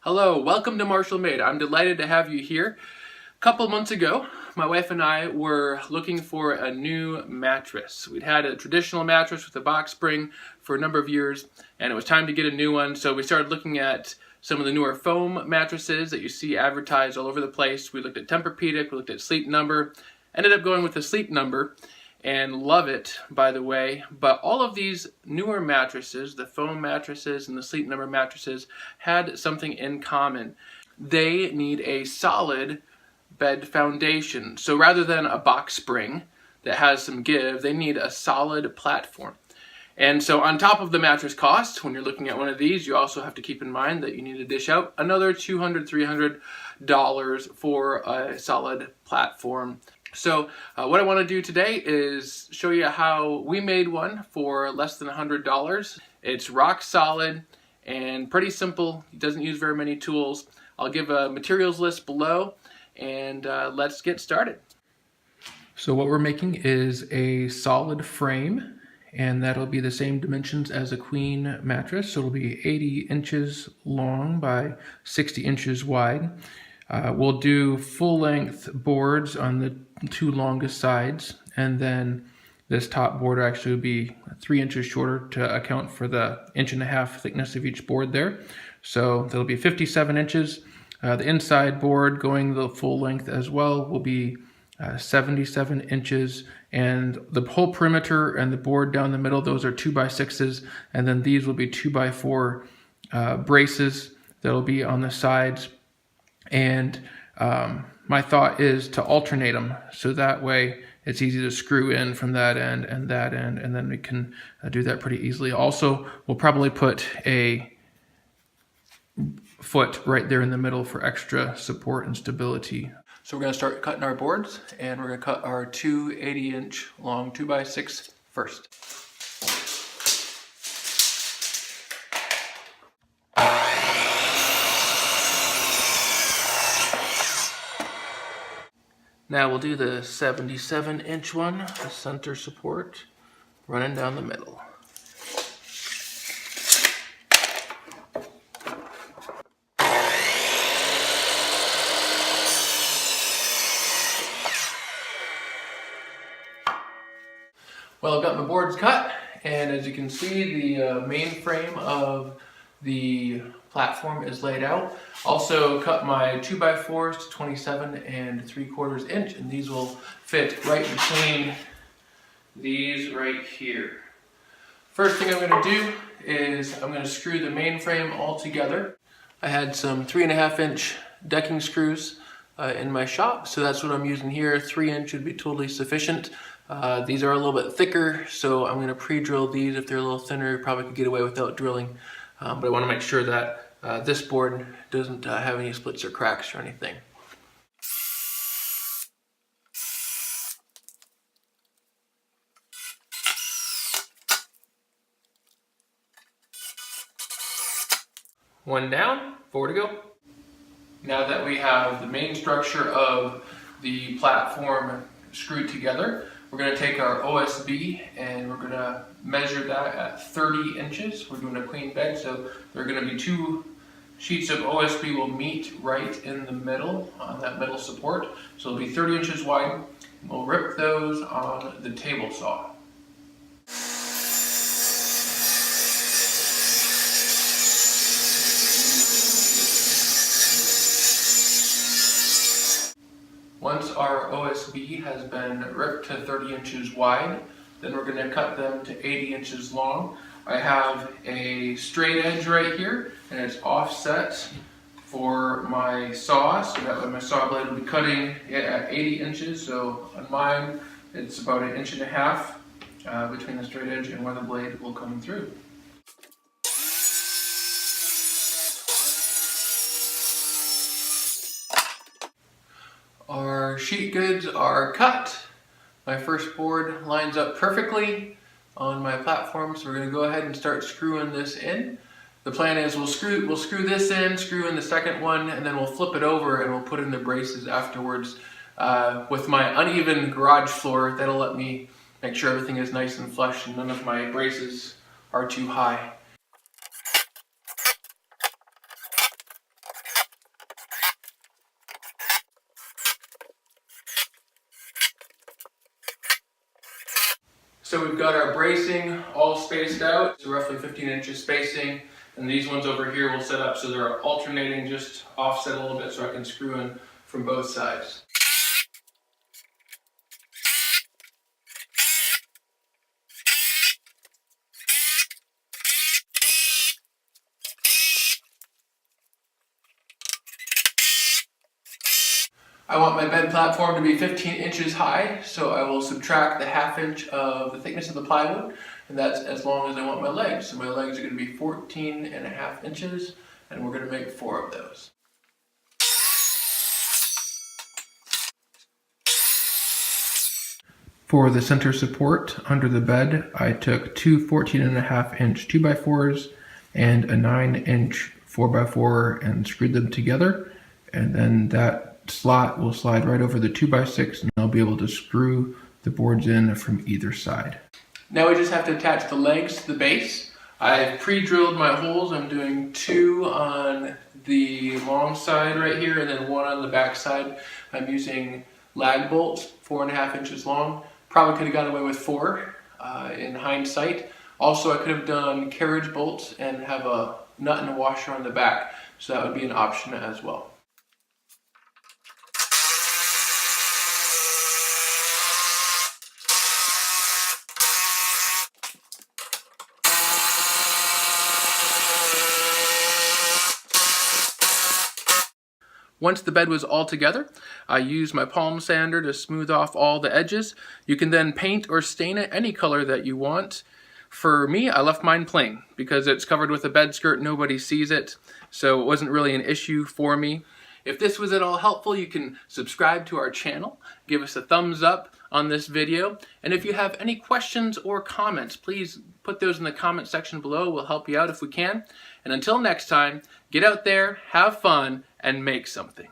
Hello, welcome to Marshall Made. I'm delighted to have you here. A couple months ago, my wife and I were looking for a new mattress. We'd had a traditional mattress with a box spring for a number of years, and it was time to get a new one, so we started looking at some of the newer foam mattresses that you see advertised all over the place. We looked at Tempurpedic, we looked at Sleep Number, ended up going with the Sleep Number, and love it, by the way. But all of these newer mattresses, the foam mattresses and the Sleep Number mattresses, had something in common. They need a solid bed foundation. So rather than a box spring that has some give, they need a solid platform. And so on top of the mattress cost, when you're looking at one of these, you also have to keep in mind that you need to dish out another $200, $300 for a solid platform. So what I want to do today is show you how we made one for less than $100. It's rock solid and pretty simple. It doesn't use very many tools. I'll give a materials list below, and let's get started. So what we're making is a solid frame, and that'll be the same dimensions as a queen mattress. So it'll be 80 inches long by 60 inches wide. We'll do full-length boards on the two longest sides, and then this top board actually will be 3 inches shorter to account for the 1.5 inch thickness of each board there. So that'll be 57 inches. The inside board going the full length as well will be 77 inches, and the whole perimeter and the board down the middle, those are 2x6s, and then these will be 2x4 braces that'll be on the sides. And my thought is to alternate them, so that way it's easy to screw in from that end, and then we can do that pretty easily. Also, we'll probably put a foot right there in the middle for extra support and stability. So we're going to start cutting our boards, and we're going to cut our two 80-inch long 2x6 first. Now we'll do the 77-inch one, the center support, running down the middle. Well, I've got my boards cut, and as you can see, the main frame of the platform is laid out. Also cut my 2x4s to 27 3/4 inch, and these will fit right between these right here. First thing I'm going to do is I'm going to screw the main frame all together. I had some 3.5 inch decking screws in my shop, so that's what I'm using here. 3 inch would be totally sufficient. These are a little bit thicker, so I'm going to pre-drill these. If they're a little thinner, you probably could get away without drilling. But I want to make sure that this board doesn't have any splits or cracks or anything. One down, 4 to go. Now that we have the main structure of the platform screwed together, we're going to take our OSB and we're going to measure that at 30 inches. We're doing a queen bed, so there are going to be 2 sheets of OSB will meet right in the middle on that middle support. So it'll be 30 inches wide. We'll rip those on the table saw. Once our OSB has been ripped to 30 inches wide, then we're going to cut them to 80 inches long. I have a straight edge right here, and it's offset for my saw, so that way my saw blade will be cutting it at 80 inches. So on mine, it's about 1.5 inches between the straight edge and where the blade will come through. Our sheet goods are cut. My first board lines up perfectly on my platform, so we're going to go ahead and start screwing this in. The plan is we'll screw this in, screw in the second one, and then we'll flip it over and we'll put in the braces afterwards. With my uneven garage floor, that'll let me make sure everything is nice and flush and none of my braces are too high. So we've got our bracing all spaced out, so roughly 15 inches spacing. And these ones over here will set up so they're alternating, just offset a little bit so I can screw in from both sides. I want my bed platform to be 15 inches high, so I will subtract the 1/2 inch of the thickness of the plywood, and that's as long as I want my legs. So my legs are going to be 14.5 inches, and we're going to make 4 of those. For the center support under the bed, I took two 14.5 inch 2x4s and a 9-inch 4x4 and screwed them together, and then that slot will slide right over the 2x6 and I'll be able to screw the boards in from either side. Now we just have to attach the legs to the base. I've pre-drilled my holes. I'm doing 2 on the long side right here and then 1 on the back side. I'm using lag bolts, 4.5 inches long. Probably could have got away with 4 in hindsight. Also, I could have done carriage bolts and have a nut and a washer on the back, so that would be an option as well. Once the bed was all together, I used my palm sander to smooth off all the edges. You can then paint or stain it any color that you want. For me, I left mine plain because it's covered with a bed skirt, nobody sees it, so it wasn't really an issue for me. If this was at all helpful, you can subscribe to our channel, give us a thumbs up on this video, and if you have any questions or comments, please put those in the comment section below. We'll help you out if we can. And until next time, get out there, have fun, and make something.